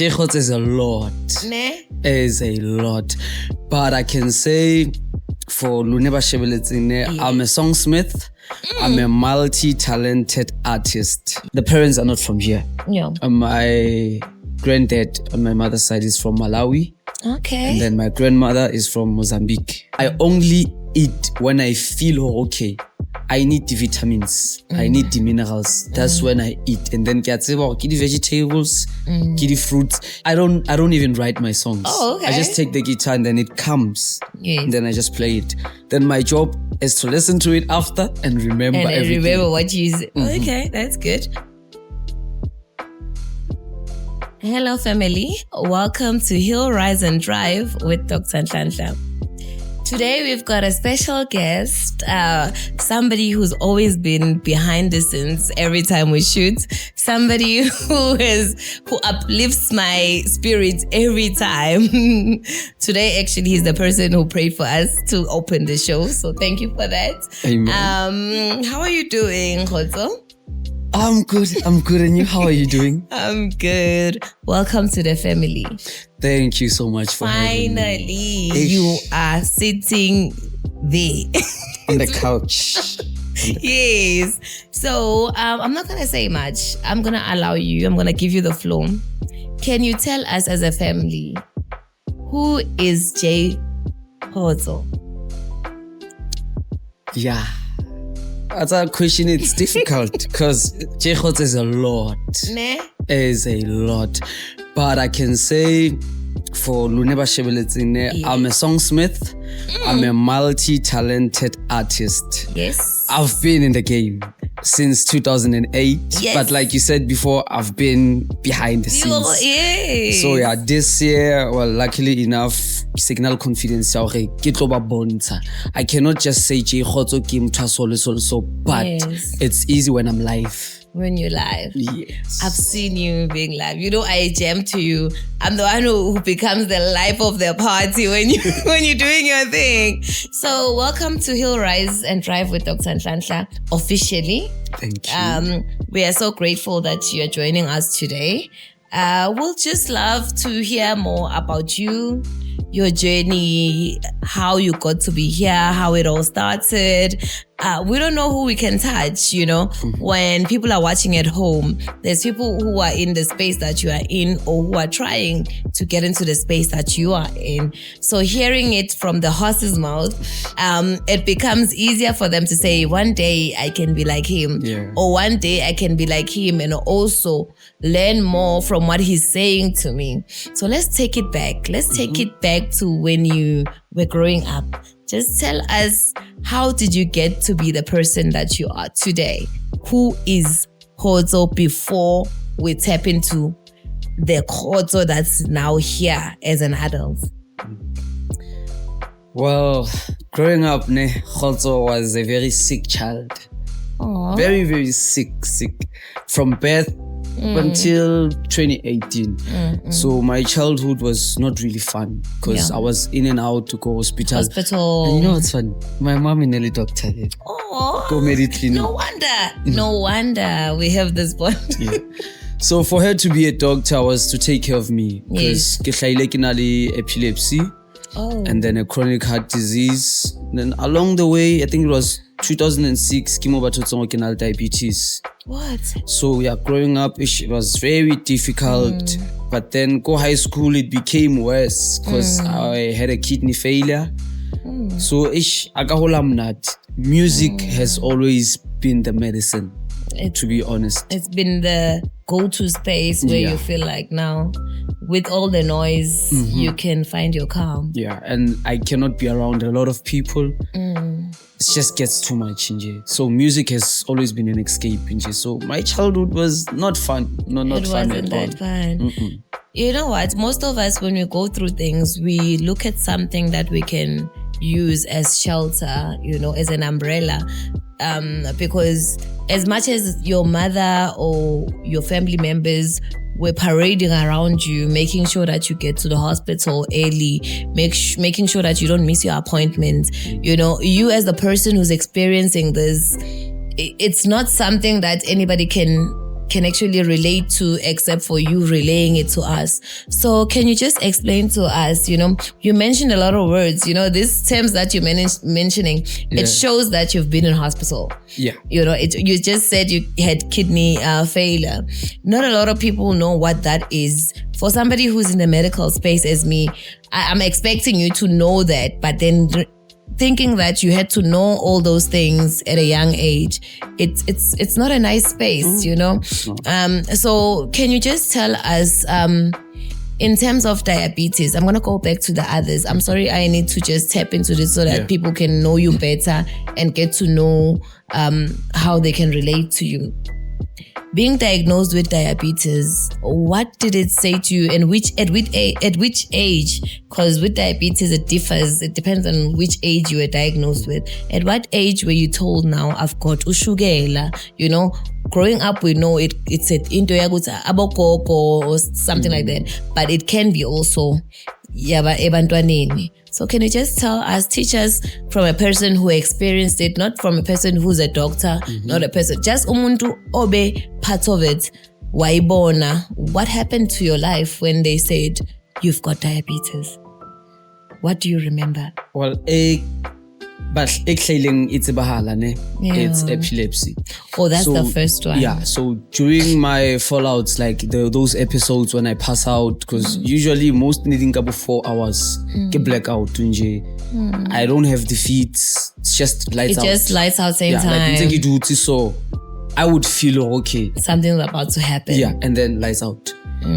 Kgotso is a lot. Ne? Is a lot. But I can say for Luneba Shebeletsine, I'm a songsmith. I'm a multi-talented artist. The parents are not from here. Yeah. My granddad on my mother's side is from Malawi. Okay. And then my grandmother is from Mozambique. I only eat when I feel okay. I need the vitamins. I need the minerals. That's when I eat. And then get the vegetables, get the fruits. I don't even write my songs. Oh, okay. I just take the guitar and then it comes. Yes. And then I just play it. Then my job is to listen to it after and remember everything. Remember what you said. Okay, that's good. Hello, family. Welcome to Hill, Rise and Drive with Dr. Nhlanhla. Today, we've got a special guest, somebody who's always been behind the scenes every time we shoot, somebody who uplifts my spirit every time. Today, actually, he's the person who prayed for us to open the show, so thank you for that. Amen. How are you doing, Kgotso? I'm good. And you, how are you doing? I'm good. Welcome to the family. Thank you so much for having me. Finally, you are sitting there. On the couch. Yes. So, I'm not going to say much. I'm going to allow you. I'm going to give you the floor. Can you tell us as a family, who is Jaye Kgotso? Yeah. That's a question. It's difficult because Jaye Kgotso is a lot. Ne? Is a lot. But I can say for Luneba Shebeletsine, I'm a songsmith. I'm a multi-talented artist. Yes. I've been in the game since 2008. Yes. But like you said before, I've been behind the scenes. Yes. So yeah, this year, well, luckily enough, signal confidence. I cannot just say Jaye Kgotso Kim so, but it's easy when I'm live. When you're live. Yes. I've seen you being live. You know, I jam to you. I'm the one who becomes the life of the party when you're doing your thing. So welcome to Hill, Rise and Drive with Dr. Nhlanhla officially. Thank you. We are so grateful that you're joining us today. We'll just love to hear more about you, your journey, how you got to be here, how it all started. We don't know who we can touch, you know. When people are watching at home, there's people who are in the space that you are in or who are trying to get into the space that you are in. So hearing it from the horse's mouth, it becomes easier for them to say, one day I can be like him, or one day I can be like him, and also learn more from what he's saying to me. So let's take it back. Let's take it back to when you were growing up. Just tell us, how did you get to be the person that you are today? Who is Kgotso before we tap into the Kgotso that's now here as an adult? Well, growing up, Kgotso was a very sick child. Aww. Very, very sick. From birth until 2018. So my childhood was not really fun because I was in and out to go hospital. And you know what's fun? My mom and nearly doctor did. Go medicine. No wonder we have this bond. Yeah. So for her to be a doctor was to take care of me because epilepsy and then a chronic heart disease. And then along the way, I think it was 2006, chemo diabetes. What? So yeah, growing up, it was very difficult. But then go high school, it became worse because I had a kidney failure. So music has always been the medicine, to be honest. It's been the go-to space where you feel like now, with all the noise, you can find your calm. Yeah, and I cannot be around a lot of people. It just gets too much. So music has always been an escape. So my childhood was not fun. Not it fun wasn't at all. that fun. You know what? Most of us, when we go through things, we look at something that we can use as shelter, you know, as an umbrella. Because as much as your mother or your family members were parading around you, making sure that you get to the hospital early, making sure that you don't miss your appointment, you know, you as the person who's experiencing this, it's not something that anybody can can actually relate to except for you relaying it to us. So can you just explain to us, you mentioned a lot of words, these terms that you're mentioning, it shows that you've been in hospital. Yeah. You just said you had kidney failure. Not a lot of people know what that is. For somebody who's in the medical space as me, I'm expecting you to know that, but then thinking that you had to know all those things at a young age, it's not a nice space, So can you just tell us, in terms of diabetes, I'm going to go back to the others. I'm sorry, I need to just tap into this so that people can know you better and get to know how they can relate to you. Being diagnosed with diabetes, what did it say to you, and at which age? Because with diabetes it differs. It depends on which age you were diagnosed with. At what age were you told, now I've got ushukela? Growing up we know it's into abokoko or something like that, but it can be also ebantwaneni. So can you just teach us from a person who experienced it, not from a person who's a doctor, not a person, just umuntu obe part of it. Waibona, what happened to your life when they said you've got diabetes? What do you remember? Well, but it's epilepsy. Oh, that's the first one. Yeah, so during my fallouts, like those episodes when I pass out, because usually most needing about 4 hours, get blackout. I don't have the feet, it's just lights out. It just lights out same time. Like, so I would feel okay. Something's about to happen. Yeah, and then lights out.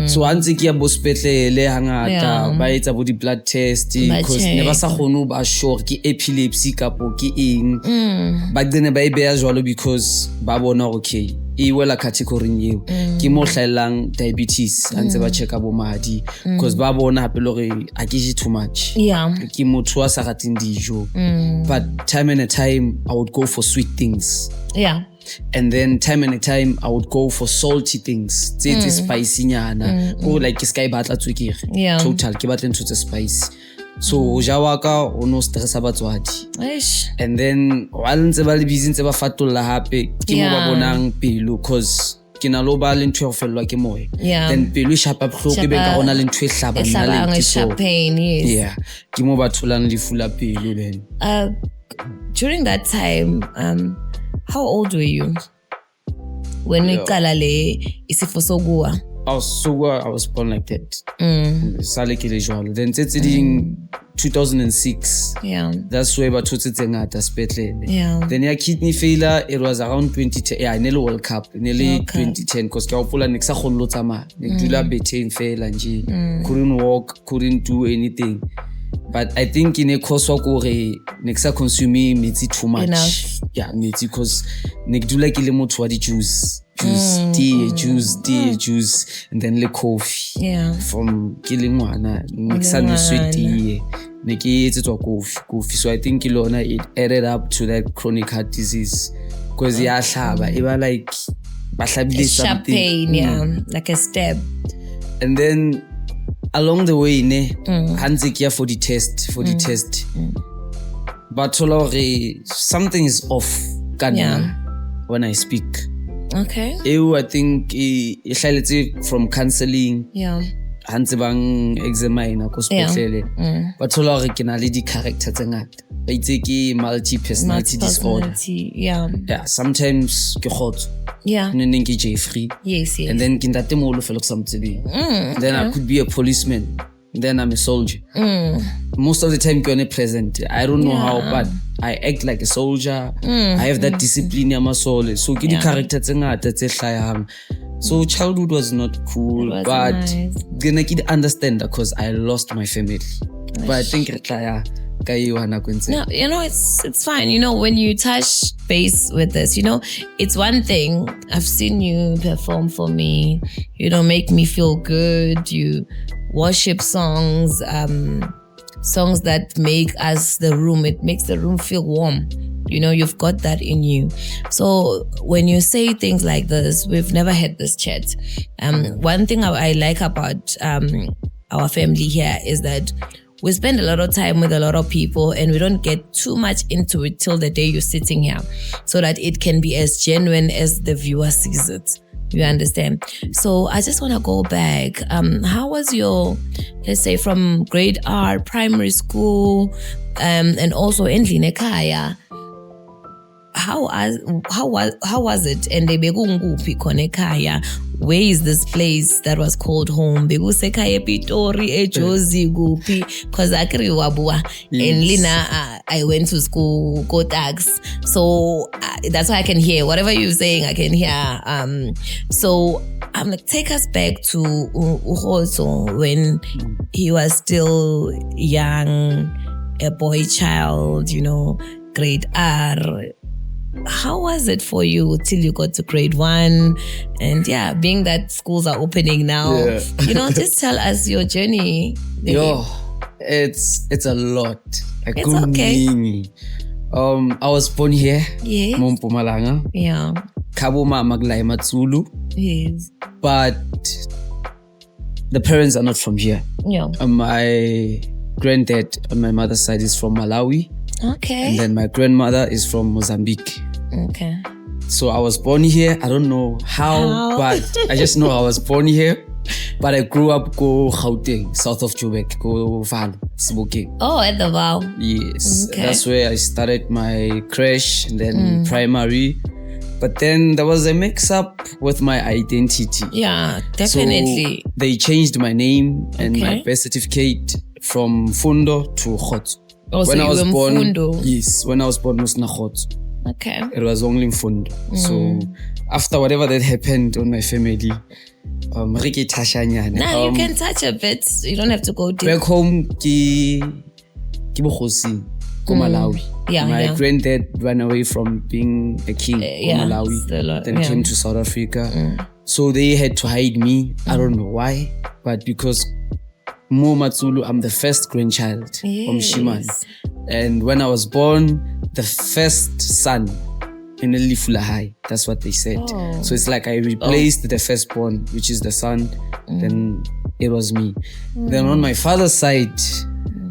So antse ke ya bosepetlele hangata ba etsa bo di blood test because never sa khone ba sure ke epilepsy kapo ke eng, but then ba e beya jwalo because ba bona okay e wela category eo ke mo hlaelang diabetes antse ba check bo madi because ba bona hape le gore a ke too much. Ke motho wa sa rateng dijo, but time and time I would go for sweet things. And then time and time I would go for salty things. It's spicy nyana. Go like sky batla tswekere. Total ke batla ntho tse spicy. So jawaka o no stress abatswadi. And then while ntse ba le busy ntse ba fatolla hape ke mo ba bonang pelo cause ke na lo ba le ntho ya go fellwa ke moya. Then pelo e shapa bohloko be ka gona le ntho e hlaba nna le so pain. Yeah, ke mo ba tholang lefu la pelo then. During that time, how old were you when you kalale isifo sokuwa? I was born like that. Then it's in 2006. That's where I took it ngata spetlele. Then your kidney failure, it was around 2010. Yeah, nearly World Cup, nearly 2010. Because I was next a whole lot of ma. Betting fail and couldn't walk, couldn't do anything. But I think in a course walk or next consuming means too much. Enough. Yeah, means because nek do like ilemo to the juice, juice, and then the coffee. From killing one, next no sweet tea. Neki it's coffee. So I think Ilona it added up to that chronic heart disease. Because it was like a sharp pain, like a stab. And then along the way, hands for the test. But something is off when I speak. Okay. I think it's from counseling. Hands bang examine ko spetlele. But ke na le di character tse ngata. Ba itse ke multi-personality disorder. Yeah, sometimes ke Kgotso. Neng ke Jaye. Yes. And then ke ntate moholo fela ke something. Then I could be a policeman. Then I'm a soldier. Most of the time you're present. I don't know how, but I act like a soldier. I have that discipline in my soul. So get the character tse ngata tse hlayang. So childhood was not cool, but then I can understand that because I lost my family. But I think no, it's fine. When you touch base with this, it's one thing. I've seen you perform for me. Make me feel good. You worship songs, songs that make us the room. It makes the room feel warm. You've got that in you. So when you say things like this, we've never had this chat. One thing I like about our family here is that we spend a lot of time with a lot of people and we don't get too much into it till the day you're sitting here so that it can be as genuine as the viewer sees it. You understand? So I just want to go back. How was your, let's say, from grade R, primary school, and also endlini ekhaya? How was it? And they begunguphi khona ekhaya? Where is this place that was called home? Bekusekhaya Pitori, eJozi kuphi? Because akri wabua. And Lina, I went to school, go tax. So that's why I can hear whatever you're saying. I can hear. So I'm like, take us back to Kgotso when he was still young, a boy child, grade R. How was it for you till you got to grade 1? And being that schools are opening now, just tell us your journey. It's a lot. It's okay. I was born here, yes. Mpumalanga. Yeah. Kabo mama Matsulu. Yes. But the parents are not from here. Yeah. My granddad on my mother's side is from Malawi. Okay. And then my grandmother is from Mozambique. Okay. So I was born here. I don't know how? But I just know I was born here. But I grew up go Gauteng, south of Joburg, go Vaal, Sebokeng. Oh, at the Vaal. Yes. Okay. That's where I started my creche and then primary. But then there was a mix-up with my identity. Yeah, definitely. So they changed my name and my birth certificate from Fundo to Kgotso. Oh, when I was born, Mfundo. Yes, when I was born, was Kgotso. Okay. It was only Mfundo. So after whatever that happened on my family, you can touch a bit. You don't have to go deep. Back home, ki Kgotso, Malawi. Yeah, my granddad ran away from being a king in Malawi, then came to South Africa. So they had to hide me. I don't know why, but because Mo Matsulu, I'm the first grandchild from Shiman. And when I was born, the first son in Nhlanhla High. That's what they said. Oh. So it's like I replaced the firstborn, which is the son. Then it was me. Then on my father's side,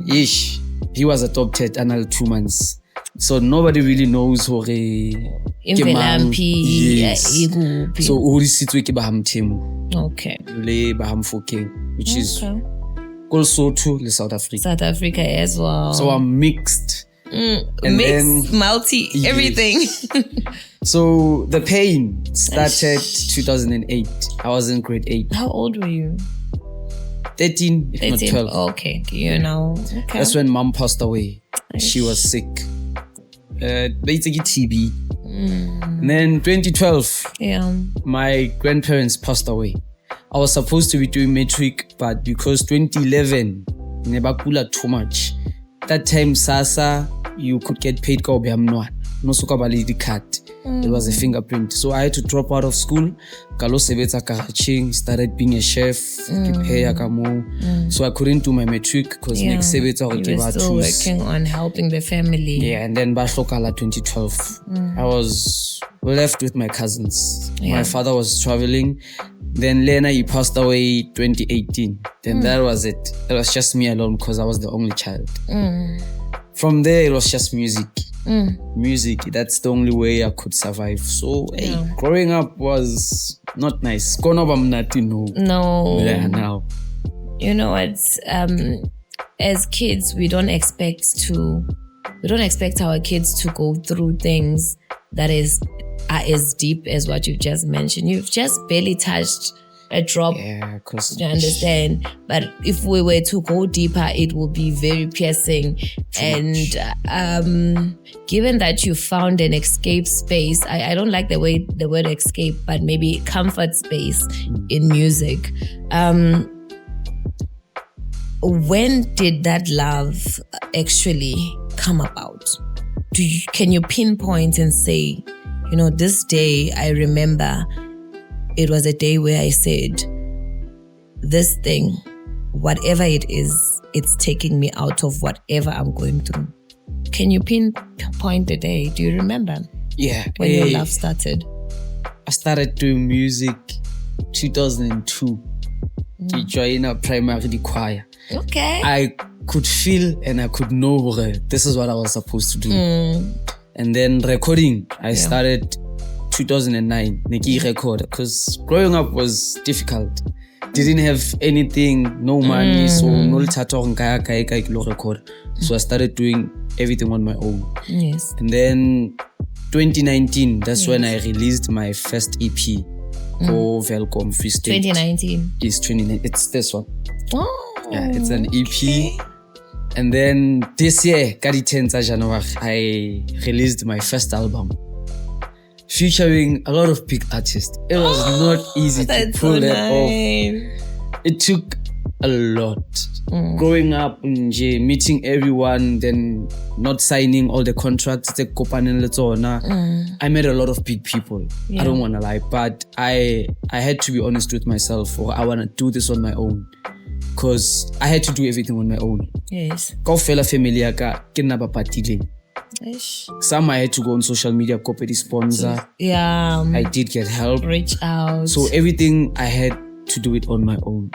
he was adopted another 2 months. So nobody really knows who Yes. So urisitswe ke bahamtemu. Okay. Le bahamfokeng, which is Kgotso le South Africa. South Africa as well. So I'm mixed. Mixed, multi, everything. So the pain started 2008. I was in grade 8. How old were you? 13, if not 12. Oh, okay. You know. Okay. That's when mom passed away. She was sick. Basically TB. And then 2012, my grandparents passed away. I was supposed to be doing matric, but because 2011, nebakula too much. That time, Sasa, you could get paid ka obehamnwana. No suka balidi card. It was a fingerprint. So I had to drop out of school. Kalo sebetsa karaching, started being a chef. So I couldn't do my matric because next sebetsa you were still working on helping the family. Yeah, and then Bashlokala 2012. I was left with my cousins. My father was traveling. Then Lena, he passed away 2018. Then that was it. It was just me alone because I was the only child. From there, it was just music. Music, that's the only way I could survive. So, growing up was not nice. No. Yeah, now. You know what? As kids, we don't expect our kids to go through things that are as deep as what you've just mentioned. You've just barely touched a drop. Yeah, because you understand. But if we were to go deeper, it will be very piercing. And given that you found an escape space, I don't like the word escape, but maybe comfort space in music. When did that love actually come about? Can you pinpoint and say, this day I remember it was a day where I said, this thing, whatever it is, it's taking me out of whatever I'm going through. Can you pinpoint the day? Do you remember? Yeah. When your love started? I started doing music 2002. To join a primary choir. Okay. I could feel and I could know this is what I was supposed to do. And then recording, I started 2009 Neki record, because growing up was difficult. Didn't have anything, no money, so no record. So I started doing everything on my own. Yes. And then 2019, that's when I released my first EP. Velcom Free State. 2019. It's this one. Oh. Yeah, it's an EP. Okay. And then this year, 10th January, I released my first album, featuring a lot of big artists. It was not easy to pull that off. It took a lot. Growing up, meeting everyone, then not signing all the contracts. I met a lot of big people. Yeah. I don't want to lie, but I had to be honest with myself, or I want to do this on my own. Because I had to do everything on my own. Yes. Some I had to go on social media, copy the sponsor. Yeah. I did get help. Reach out. So everything I had to do it on my own.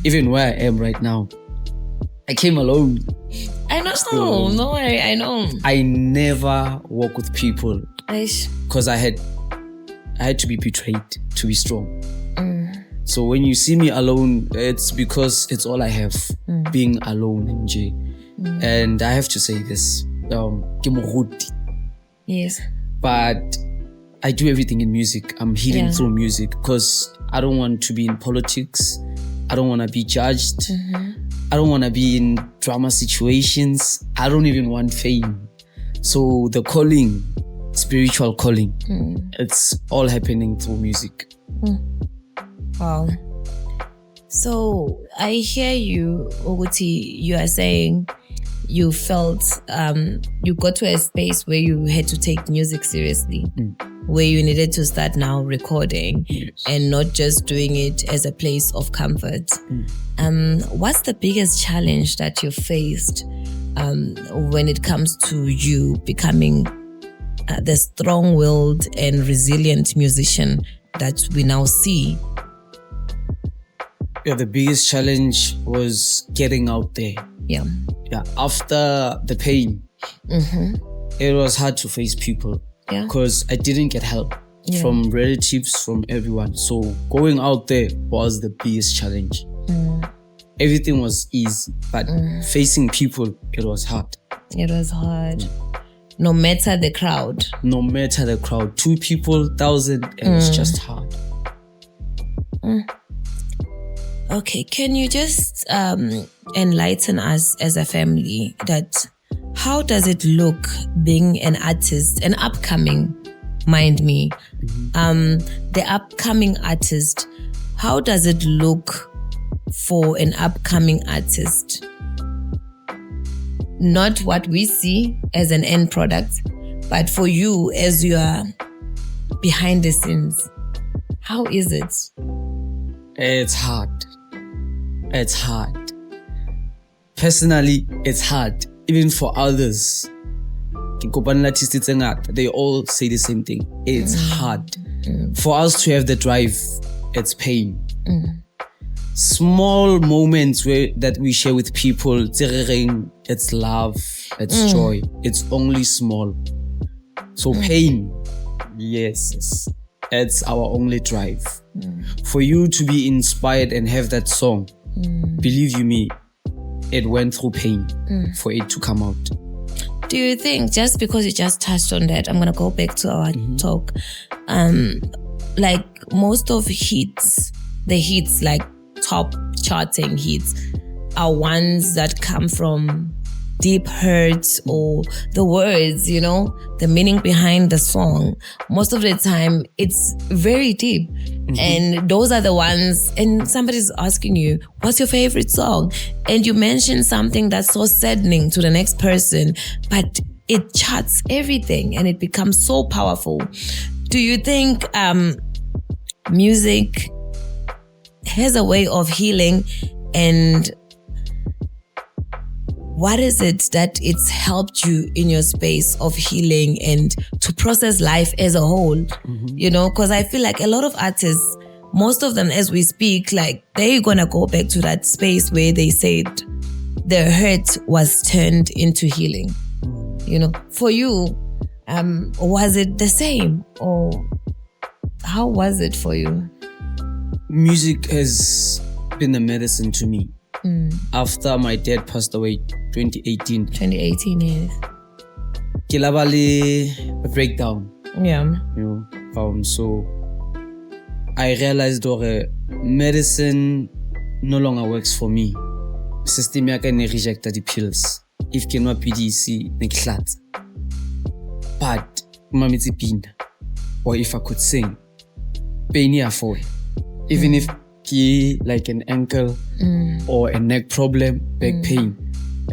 Even where I am right now, I came alone. I know. No worry, I know. I never work with people because I had to be betrayed to be strong. So when you see me alone, it's because it's all I have, being alone in Jaye. And I have to say this, yes. But I do everything in music. I'm healing through music because I don't want to be in politics. I don't want to be judged. I don't want to be in drama situations. I don't even want fame. So the calling, spiritual calling, it's all happening through music. Wow. So I hear you, Oguti, you are saying you felt you got to a space where you had to take music seriously, where you needed to start now recording and not just doing it as a place of comfort. What's the biggest challenge that you faced when it comes to you becoming the strong-willed and resilient musician that we now see? Yeah, the biggest challenge was getting out there. Yeah. After the pain, it was hard to face people because I didn't get help from relatives, from everyone. So going out there was the biggest challenge. Everything was easy, but facing people, it was hard. It was hard. No matter the crowd. No matter the crowd. 2 people, 1,000, it was just hard. Okay, can you just enlighten us as a family that how does it look being an artist, an upcoming, mind me, the upcoming artist, how does it look for an upcoming artist? Not what we see as an end product, but for you as you are behind the scenes. How is it? It's hard. It's hard. Personally, it's hard. Even for others. They all say the same thing. It's hard. For us to have the drive, it's pain. Small moments that we share with people, it's love, it's joy. It's only small. So pain, yes, it's our only drive. For you to be inspired and have that song, believe you me, it went through pain for it to come out. Do you think, just because you just touched on that, I'm going to go back to our talk, like most of hits, the hits, like top charting hits, are ones that come from deep hurts or the words, the meaning behind the song. Most of the time, it's very deep. And those are the ones, and somebody's asking you, what's your favorite song? And you mention something that's so saddening to the next person, but it charts everything and it becomes so powerful. Do you think music has a way of healing, and what is it that it's helped you in your space of healing and to process life as a whole? Because I feel like a lot of artists, most of them as we speak, like they're gonna go back to that space where they said their hurt was turned into healing. For you, was it the same, or How was it for you? Music has been a medicine to me. After my dad passed away 2018. 2018, yes. A breakdown. Yeah. So I realized that medicine no longer works for me. System ya ka ne rejected the pills. If ke nwa PDC ne ke hlatsa. But mamitsi pina, or if I could sing, pain ya for it. Even if ke like an ankle or a neck problem, back pain.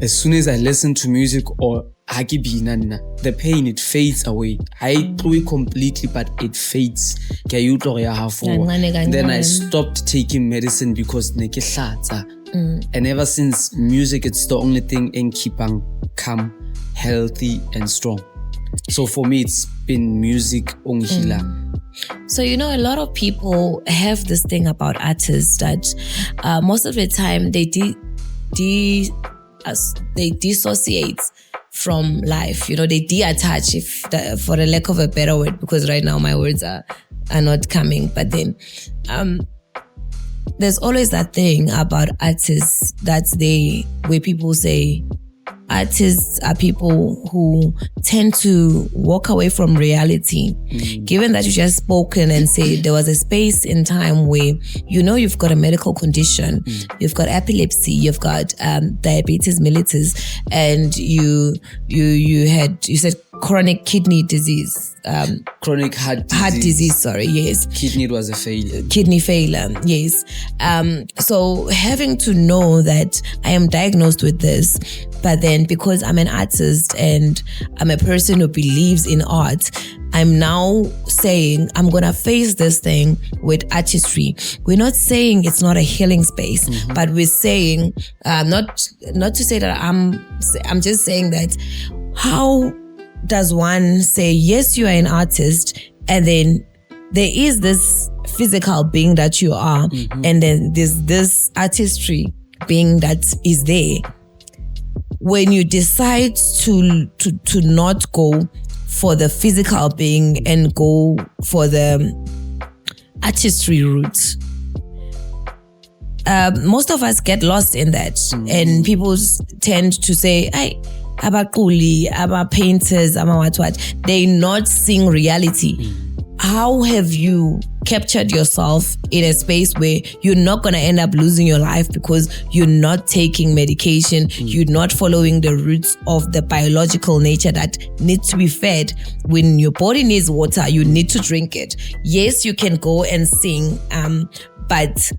As soon as I listen to music or haki binana, the pain, it fades away. I threw it completely, but it fades. Then I stopped taking medicine because ne ke hlatsa. And ever since, music, it's the only thing in keeping calm, healthy, and strong. So for me, it's been music ongila. So, a lot of people have this thing about artists that most of the time they dissociate from life. They detach, for the lack of a better word, because right now my words are not coming. But then there's always that thing about artists where people say artists are people who tend to walk away from reality. Given that you just spoken and said there was a space in time where you've got a medical condition, you've got epilepsy, you've got diabetes mellitus, and you said chronic kidney disease. Chronic heart disease, sorry, yes. Kidney was a failure. Kidney failure, yes. So having to know that I am diagnosed with this, but then because I'm an artist and I'm a person who believes in art, I'm now saying I'm going to face this thing with artistry. We're not saying it's not a healing space, but we're saying, not to say that I'm just saying that how does one say, yes, you are an artist, and then there is this physical being that you are, and then there's this artistry being that is there. When you decide to not go for the physical being and go for the artistry route, most of us get lost in that, and people tend to say, "Hey, about kuli, about painters, about what?" They're not seeing reality. How have you captured yourself in a space where you're not going to end up losing your life because you're not taking medication, you're not following the roots of the biological nature that needs to be fed? When your body needs water, you need to drink it. Yes, you can go and sing, but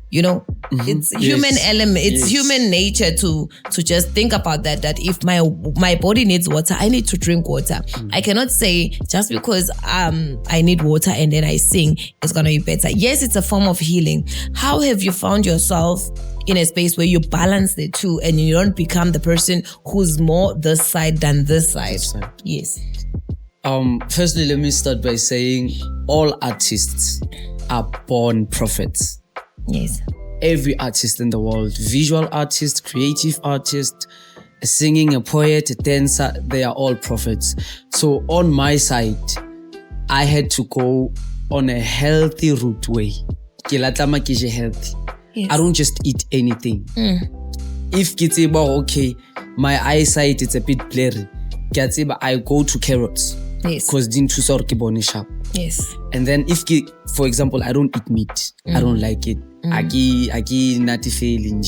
it's human element, it's human nature to just think about that if my body needs water, I need to drink water. I cannot say just because I need water and then I sing, it's gonna be better. Yes, it's a form of healing. How have you found yourself in a space where you balance the two and you don't become the person who's more this side than this side? Yes. Firstly, let me start by saying all artists are born prophets. Yes. Every artist in the world, visual artist, creative artist, a singing, a poet, a dancer, they are all prophets. So on my side, I had to go on a healthy route way. Healthy. Yes. I don't just eat anything. If okay, my eyesight is a bit blurry, I go to carrots. Yes. Because sharp. Yes. And then if, for example, I don't eat meat, I don't like it. Aki nati failing,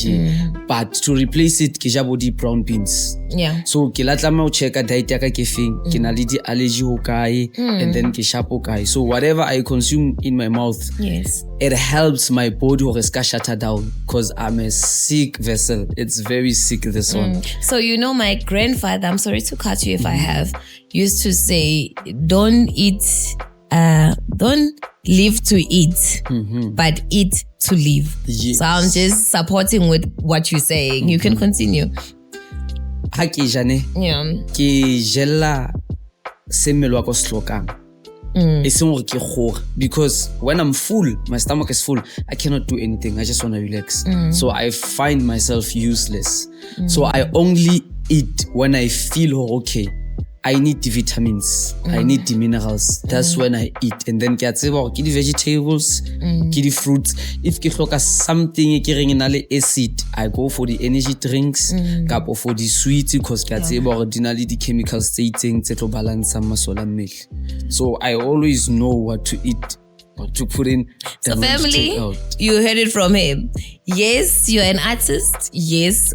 but to replace it, ke body brown beans. Yeah. So ke latlama check a diet yaka ke feng, ke na le di allergy ho kae, and then ke sharp ho kae. So whatever I consume in my mouth, yes, it helps my body ho ska shut down, because I'm a sick vessel. It's very sick, this one. So my grandfather, I'm sorry to cut you if I have, used to say, don't live to eat, but eat to live. Yes. So I'm just supporting with what you're saying. You can continue. Ha ke jane, ke jella se mmele wa ko slokang. Because when I'm full, my stomach is full, I cannot do anything. I just want to relax. So I find myself useless. So I only eat when I feel okay. I need the vitamins, I need the minerals. That's when I eat. And then get the vegetables, get the fruits. If you look at something in acid, I go for the energy drinks, or for the sweets, because ordinarily the chemical stating to balance some muscle milk. So I always know what to eat. To put in. So family, you heard it from him. Yes, you're an artist. Yes.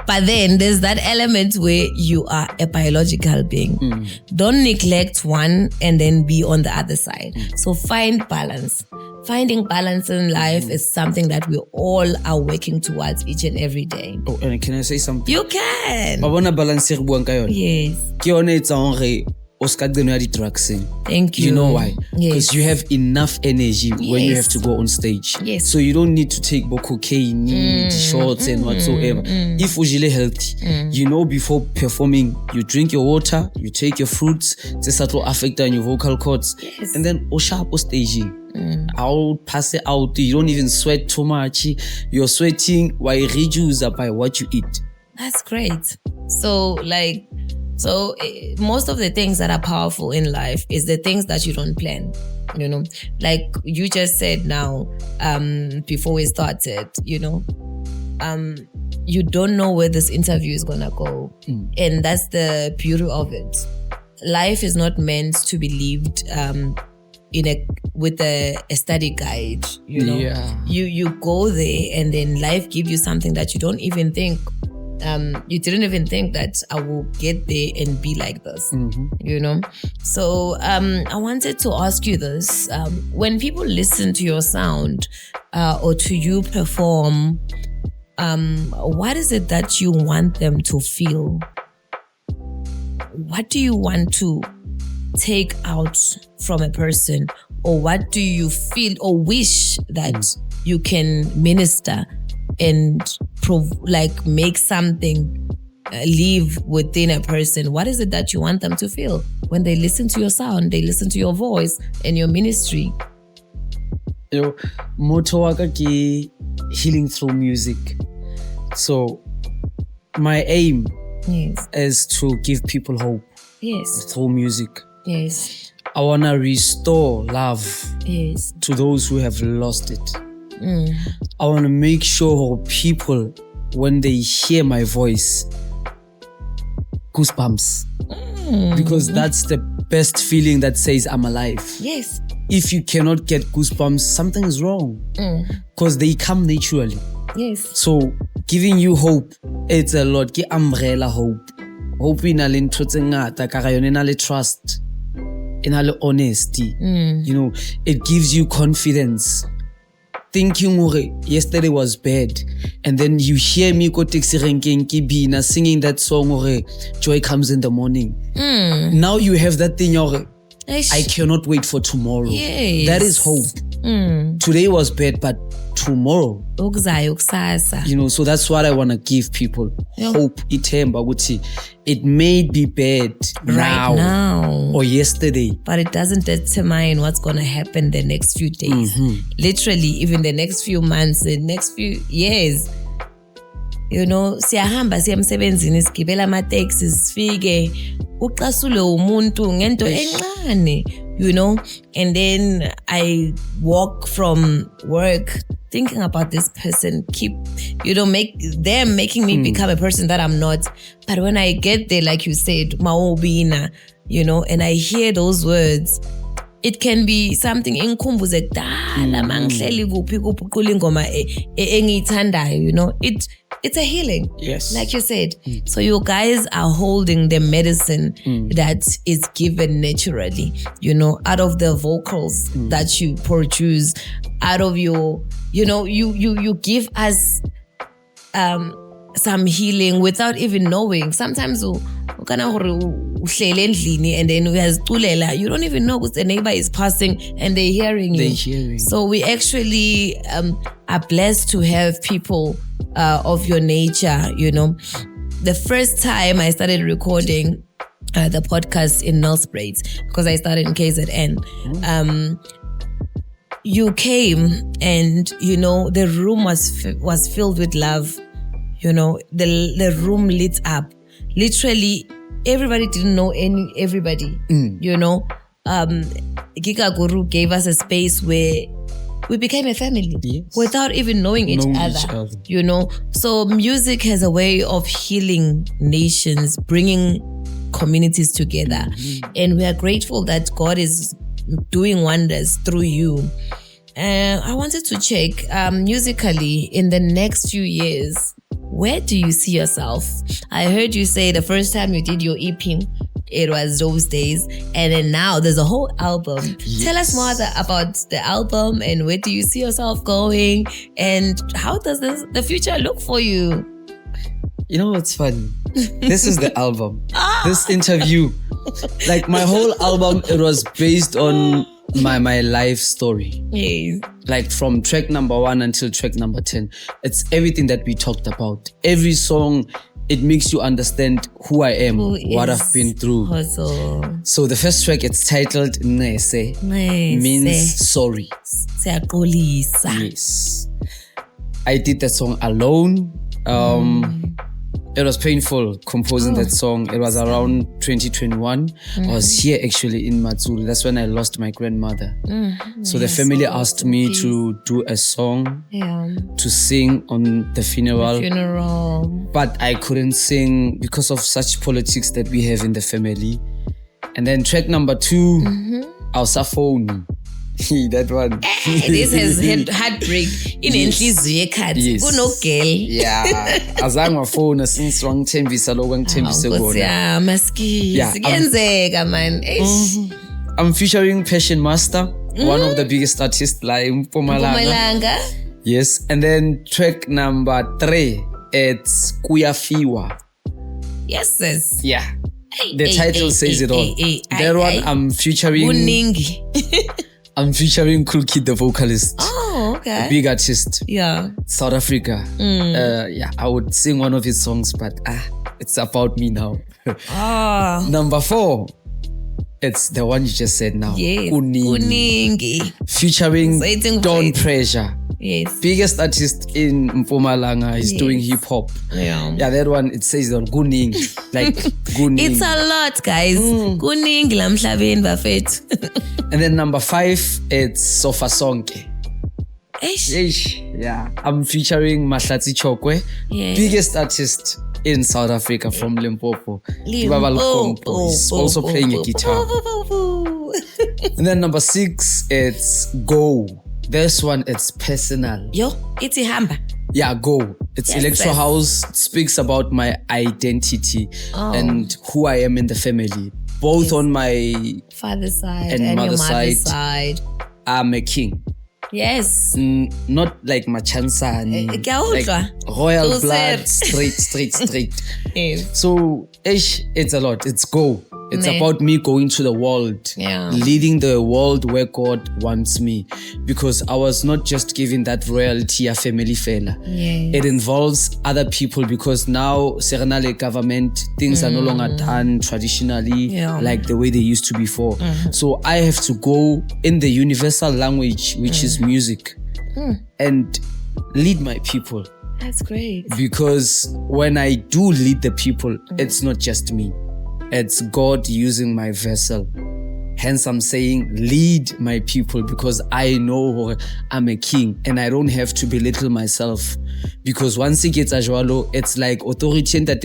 But then there's that element where you are a biological being. Don't neglect one and then be on the other side. So find balance. Finding balance in life is something that we all are working towards each and every day. Oh, and can I say something? You can. I want to balance it. Yes. Thank you. You know why? Because you have enough energy when you have to go on stage. Yes. So you don't need to take cocaine, shots and whatsoever. If you're really healthy, you know, before performing, you drink your water, you take your fruits, to affect on your vocal cords. Yes. And then sharp staging. I'll pass it out. You don't even sweat too much. You're sweating while reduce by what you eat. That's great. So most of the things that are powerful in life is the things that you don't plan, you know, like you just said now, before we started, you know, you don't know where this interview is going to go. And that's the beauty of it. Life is not meant to be lived, with a study guide, you know. You go there and then life gives you something that you don't even think. You didn't even think that I will get there and be like this, you know? So I wanted to ask you this. When people listen to your sound or to you perform, what is it that you want them to feel? What do you want to take out from a person? Or what do you feel or wish that you can minister and make something live within a person? What is it that you want them to feel when they listen to your sound, they listen to your voice and your ministry? Motto waka ke healing through music. So my aim is to give people hope through music. Yes. I want to restore love to those who have lost it. I want to make sure people, when they hear my voice, goosebumps. Because that's the best feeling that says I'm alive. Yes. If you cannot get goosebumps, something is wrong. Because they come naturally. Yes. So giving you hope, it's a lot. Ke umbrella hope. Hope in a ntho tse ngata ka ga yone na le trust. In a honesty. You know, it gives you confidence. Thinking yesterday was bad, and then you hear me go taxi ranking kibina singing that song joy comes in the morning. Now you have that thing I cannot wait for tomorrow. Yes. That is hope. Today was bad, but tomorrow, you know, so that's what I want to give people. Hope. It may be bad right now or yesterday, but it doesn't determine what's going to happen the next few days. Literally, even the next few months, the next few years. You know, siyahamba siyamsebenzini sigibela ama-taxi sifike uxasule umuntu ngento encane, you know, and then I walk from work thinking about this person, making me become a person that I'm not. But when I get there, like you said, maobina, you know, and I hear those words, it can be something enkumbuze dala mangihleli kuphi kuphula ingoma engiyithandayo, you know. It's a healing. Yes. Like you said. So you guys are holding the medicine that is given naturally, you know, out of the vocals that you produce, out of your, you know, you give us some healing without even knowing. Sometimes and then you don't even know because the neighbor is passing and they're hearing you. So we actually are blessed to have people of your nature, you know. The first time I started recording the podcast in Nelspruit, because I started in KZN, you came and, you know, the room was filled with love. You know, the room lit up. Literally, everybody didn't know everybody. You know, Giga Guru gave us a space where we became a family without even knowing each other. You know, so music has a way of healing nations, bringing communities together, and we are grateful that God is doing wonders through you. I wanted to check musically in the next few years, where do you see yourself? I heard you say the first time you did your EP, it was those days, and then now there's a whole album. Tell us more about the album, and where do you see yourself going, and how does the future look for you? You know what's funny? This is the album. This interview, like my whole album, it was based on my life story. Yes. Like from track number 1 until track number 10. It's everything that we talked about. Every song, it makes you understand who I am, what I've been through. Kgotso. So the first track, it's titled Nese. Means sorry. Yes. I did that song alone. It was painful composing that song. It was around 2021. I was here actually in Matsuri. That's when I lost my grandmother. So the family asked me to do a song to sing on the funeral. But I couldn't sing because of such politics that we have in the family. And then track number 2, Awusaphoni. That one. This has had heartbreak in enhliziyo ekhathi kunogel. Yeah. Azange wafona since wangithembisa lokho ngithembise kona. Siyenzeka man. I'm featuring Passion Master, one of the biggest artists like Mpumalanga. Yes. And then track number 3, it's Kuyafiwa. Yes, sis. Yeah. The title says it all. That one I'm featuring I'm featuring Cool Kid, the vocalist. Oh, okay. A big artist. Yeah. South Africa. I would sing one of his songs, but it's about me now. Number 4, it's the one you just said now. Yes. Kuningi. Featuring Don Pressure. Yes. Biggest artist in Mpumalanga is doing hip hop. Yeah, that one, it says on Kuningi. Like Kuningi. It's a lot, guys. Kuningi lamhlabeni bafethu. And then number 5, it's Sofa Sonke. Yeah. I'm featuring Mahlatsi Chokwe, biggest artist in South Africa from Limpopo. He's also playing a guitar. And then number 6, it's Go. This one, it's personal. It's Ihamba. Yeah, Go. It's electro house. It speaks about my identity and who I am in the family. Both on my father's side and mother's side. I'm a king. Yes. Not like Machansani. Like royal blood, straight. Yes. So, it's a lot. It's Go. It's about me going to the world, leading the world where God wants me. Because I was not just given that royalty a family fella. It involves other people because now Serenale government, things are no longer done traditionally like the way they used to before. So I have to go in the universal language, which is music, and lead my people. That's great. Because when I do lead the people, it's not just me. It's God using my vessel. Hence, I'm saying lead my people because I know I'm a king and I don't have to belittle myself. Because once it gets ajwalo, it's like authority that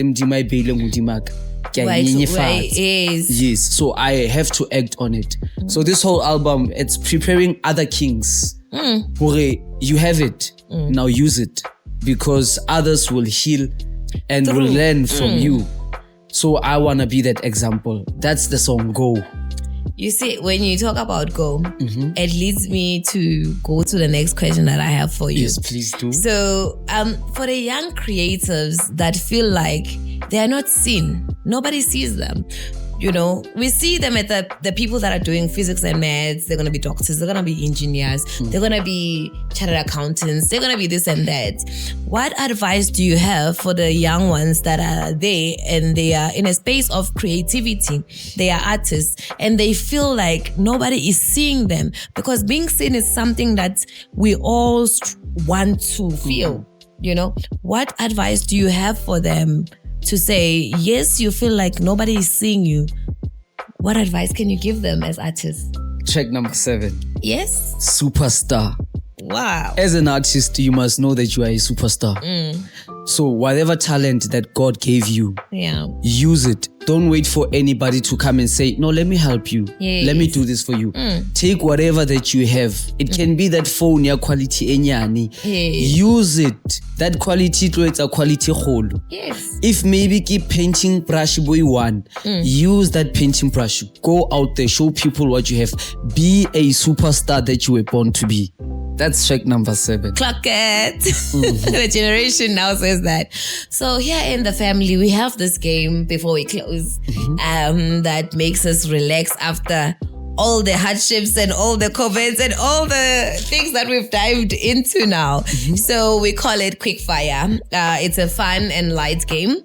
yes, so I have to act on it. So this whole album, it's preparing other kings. You have it, now use it. Because others will heal and will learn from you. So I want to be that example. That's the song Go. You see, when you talk about Go, it leads me to go to the next question that I have for you. Yes, please do. So, for the young creatives that feel like they are not seen, nobody sees them. You know, we see them at the people that are doing physics and maths. They're going to be doctors. They're going to be engineers. They're going to be chartered accountants. They're going to be this and that. What advice do you have for the young ones that are there and they are in a space of creativity? They are artists and they feel like nobody is seeing them, because being seen is something that we all want to feel. You know, what advice do you have for them to say, yes, you feel like nobody is seeing you. What advice can you give them as artists? Check number 7. Yes. Superstar. Wow. As an artist, you must know that you are a superstar. So whatever talent that God gave you, use it. Don't wait for anybody to come and say, no, let me help you. Yes. Let me do this for you. Take whatever that you have. It can be that phone, your quality enyani. Use it. That quality to it's a quality whole. Yes. If maybe keep painting brush boy one, use that painting brush. Go out there, show people what you have. Be a superstar that you were born to be. That's check number 7. Clock it. The generation now says that. So here in the family, we have this game before we close that makes us relax after all the hardships and all the comments and all the things that we've dived into now. So we call it Quick Fire. It's a fun and light game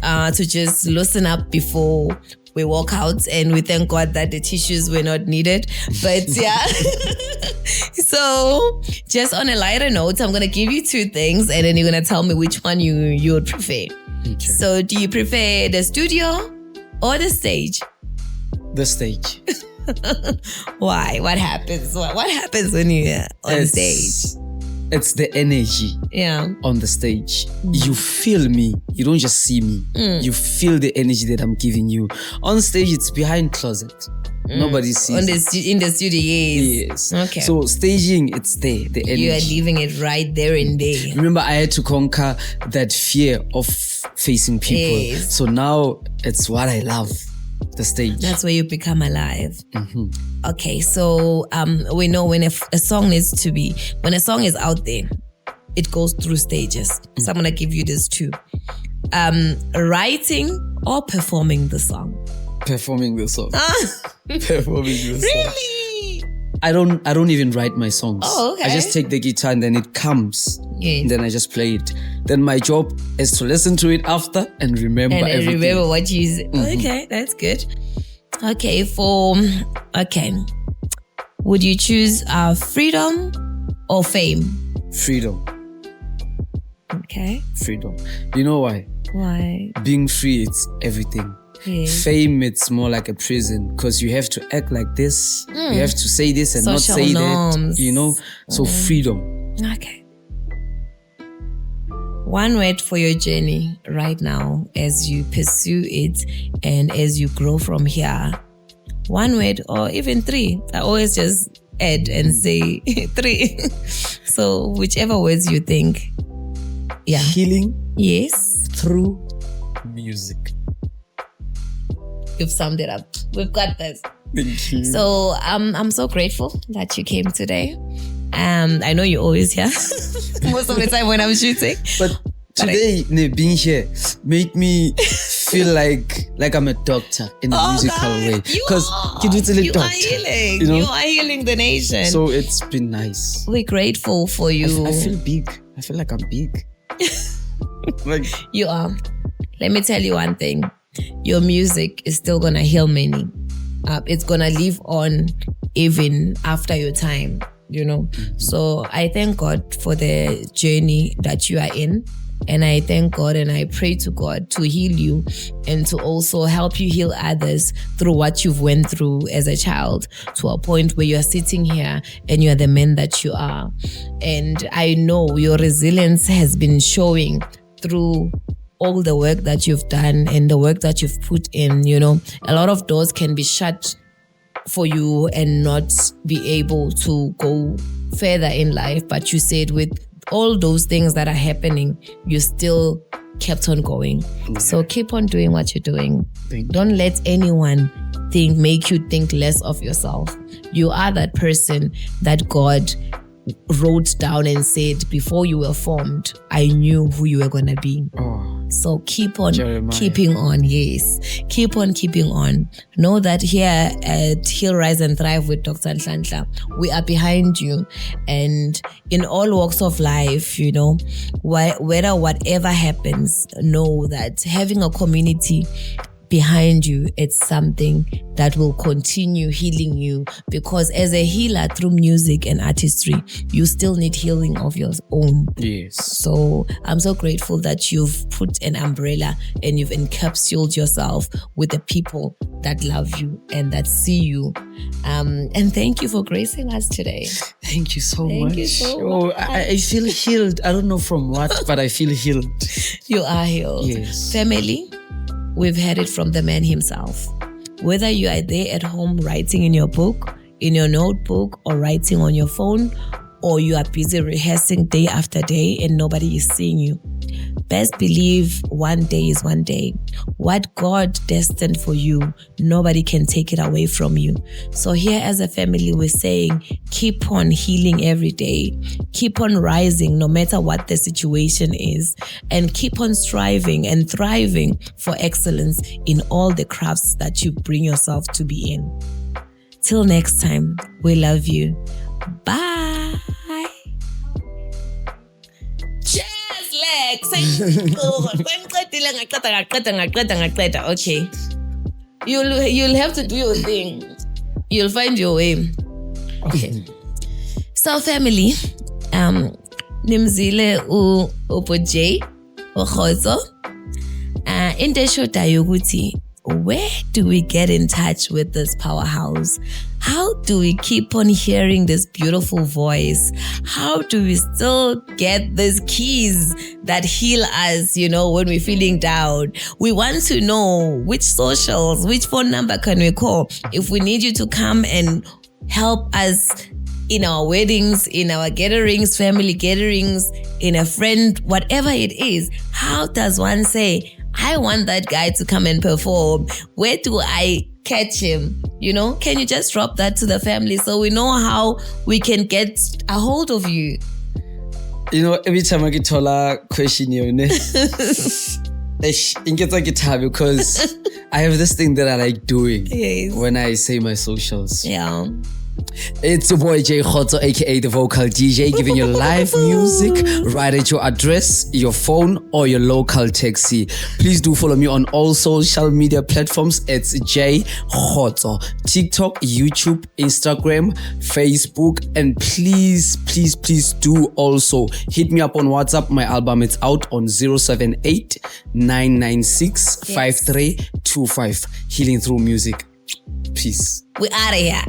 to just loosen up before we walk out, and we thank God that the tissues were not needed. But yeah. So just on a lighter note, I'm going to give you 2 things and then you're going to tell me which one you would prefer. Okay. So do you prefer the studio or the stage? The stage. Why? What happens? What happens when you're on stage? It's the energy on the stage. You feel me. You don't just see me. You feel the energy that I'm giving you. On stage, it's behind closet. Nobody sees in the studio, yes. Okay. So staging, it's there, the energy. You are leaving it right there and there. Remember, I had to conquer that fear of facing people. Yes. So now it's what I love. The stage. That's where you become alive. Okay, so we know when a song needs to be, when a song is out there, it goes through stages. So I'm gonna give you this 2. Writing or performing the song? Performing the song. Performing the song. Really? I don't even write my songs. Oh, okay. I just take the guitar and then it comes. Yes. And then I just play it. Then my job is to listen to it after and remember everything. And remember what you said. Okay, that's good. Okay, would you choose freedom or fame? Freedom. Okay. Freedom. You know why? Why? Being free, it's everything. Yes. Fame, it's more like a prison because you have to act like this. You have to say this and social not say norms. that. You know? So freedom. Okay. One word for your journey right now as you pursue it and as you grow from here. One word or even 3. I always just add and say 3. So whichever words you think. Yeah. Healing. Yes. Through music. You've summed it up. We've got this. Thank you. So I'm so grateful that you came today. I know you're always here most of the time when I'm shooting. But today, being here made me feel like I'm a doctor in a musical way. Because you are healing. You are healing the nation. So it's been nice. We're grateful for you. I feel big. I feel like I'm big. You are. Let me tell you one thing. Your music is still gonna heal many. It's gonna live on even after your time, you know. So I thank God for the journey that you are in. And I thank God and I pray to God to heal you and to also help you heal others through what you've went through as a child to a point where you're sitting here and you're the man that you are. And I know your resilience has been showing through all the work that you've done and the work that you've put in. You know, a lot of doors can be shut for you and not be able to go further in life. But you said with all those things that are happening, you still kept on going. So keep on doing what you're doing. Don't let anyone make you think less of yourself. You are that person that God wrote down and said, before you were formed, I knew who you were going to be. So keep on keeping on. Yes. Keep on keeping on. Know that here at Heal, Rise and Thrive with Dr. Nhlanhla, we are behind you. And in all walks of life, you know, whatever happens, know that having a community behind you, it's something that will continue healing you, because as a healer through music and artistry, you still need healing of your own. Yes. So I'm so grateful that you've put an umbrella and you've encapsulated yourself with the people that love you and that see you. And thank you for gracing us today. Thank you so much. Thank you so much. I feel healed. I don't know from what, but I feel healed. You are healed. Yes. Family, we've heard it from the man himself. Whether you are there at home writing in your book, in your notebook, or writing on your phone, or you are busy rehearsing day after day and nobody is seeing you, best believe one day is one day. What God destined for you, nobody can take it away from you. So here as a family, we're saying, keep on healing every day. Keep on rising no matter what the situation is. And keep on striving and thriving for excellence in all the crafts that you bring yourself to be in. Till next time, we love you. Bye. Cheers, Lex. Okay. You'll have to do your thing. You'll find your way. Okay. So family, nimzile upo Jaye Kgotso. Into shota yokuthi, where do we get in touch with this powerhouse? How do we keep on hearing this beautiful voice? How do we still get these keys that heal us, when we're feeling down? We want to know which socials, which phone number can we call if we need you to come and help us in our weddings, in our gatherings, family gatherings, in a friend, whatever it is. How does one say, I want that guy to come and perform? Where do I catch him? Can you just drop that to the family so we know how we can get a hold of you? Every time I get a question, because I have this thing that I like doing when I say my socials. Yeah. It's your boy Jaye Kgotso, aka the vocal DJ, giving you live music right at your address, your phone, or your local taxi. Please do follow me on all social media platforms. It's Jaye Kgotso, TikTok, YouTube, Instagram, Facebook, and please do also hit me up on WhatsApp. My album is out on 078 996 5325. Healing through music. Peace. We out of here.